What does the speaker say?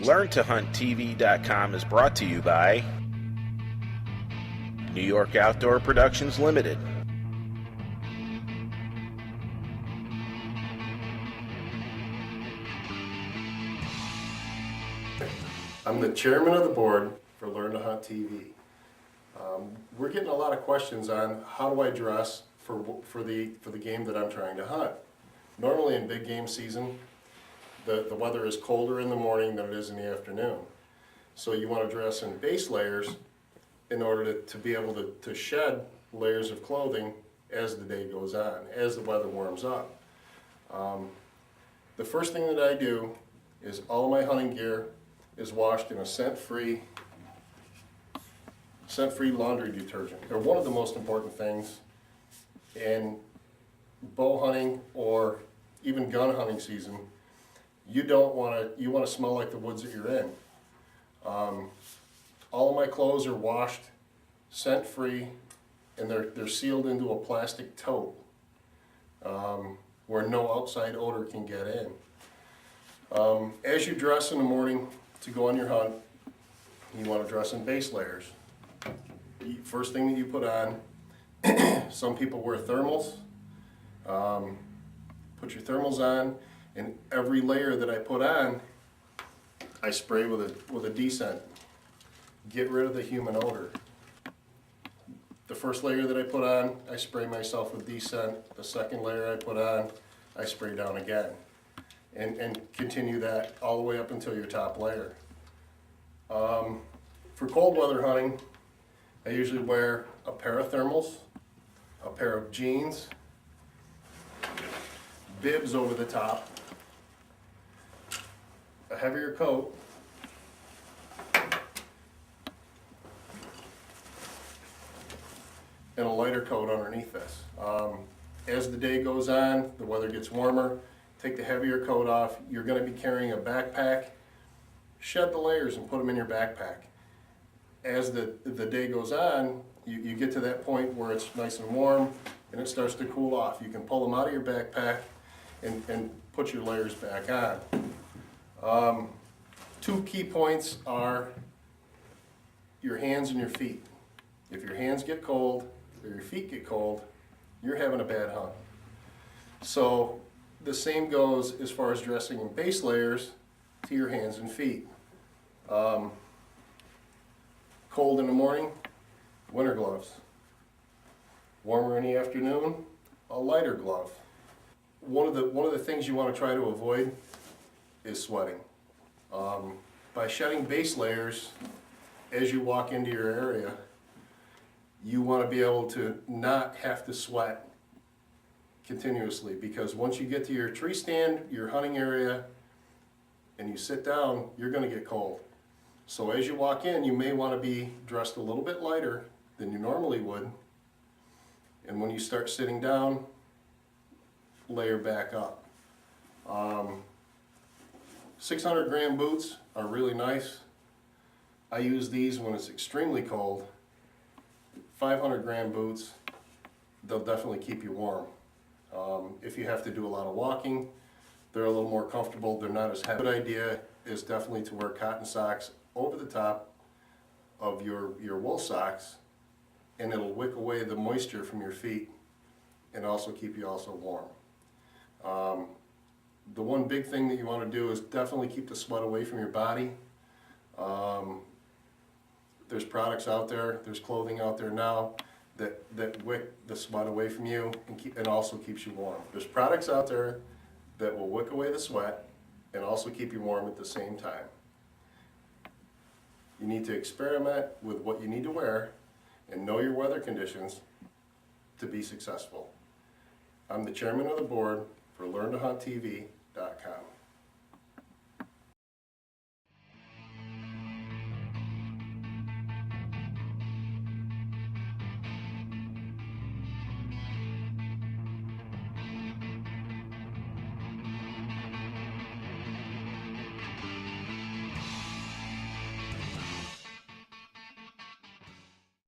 LearnToHuntTV.com is brought to you by New York Outdoor Productions Limited. I'm the chairman of the board for Learn to Hunt TV. We're getting a lot of questions on how do I dress for the game that I'm trying to hunt. Normally in big game season, the weather is colder in the morning than it is in the afternoon. So you want to dress in base layers in order to be able to shed layers of clothing as the day goes on, as the weather warms up. The first thing that I do is all of my hunting gear is washed in a scent-free laundry detergent. They're one of the most important things in bow hunting or even gun hunting season. You want to smell like the woods that you're in. All of my clothes are washed, scent-free, and they're sealed into a plastic tote where no outside odor can get in. As you dress in the morning to go on your hunt, you want to dress in base layers. First thing that you put on, some people wear thermals. Put your thermals on, and every layer that I put on, I spray with a descent. Get rid of the human odor. The first layer that I put on, I spray myself with descent. The second layer I put on, I spray down again. And continue that all the way up until your top layer. For cold weather hunting, I usually wear a pair of thermals, a pair of jeans, bibs over the top, a heavier coat, and a lighter coat underneath this. As the day goes on, the weather gets warmer, take the heavier coat off. You're going to be carrying a backpack. Shed the layers and put them in your backpack. As the day goes on, you get to that point where it's nice and warm and it starts to cool off. You can pull them out of your backpack and put your layers back on. Two key points are your hands and your feet. If your hands get cold or your feet get cold, you're having a bad hunt. So the same goes as far as dressing in base layers to your hands and feet. Cold in the morning, winter gloves. Warmer in the afternoon, a lighter glove. One of the things you want to try to avoid is sweating. By shedding base layers as you walk into your area, you want to be able to not have to sweat continuously, because once you get to your tree stand, your hunting area, and you sit down, you're going to get cold. So as you walk in, you may want to be dressed a little bit lighter than you normally would. And when you start sitting down, layer back up. 600 gram boots are really nice. I use these when it's extremely cold. 500 gram boots, they'll definitely keep you warm. If you have to do a lot of walking, they're a little more comfortable. They're not as heavy. A good idea is definitely to wear cotton socks over the top of your wool socks, and it'll wick away the moisture from your feet and also keep you also warm. The one big thing that you want to do is definitely keep the sweat away from your body. There's products out there, there's clothing out there now that wick the sweat away from you and also keeps you warm. There's products out there that will wick away the sweat and also keep you warm at the same time. You need to experiment with what you need to wear and know your weather conditions to be successful. I'm the chairman of the board for LearnToHuntTV.com.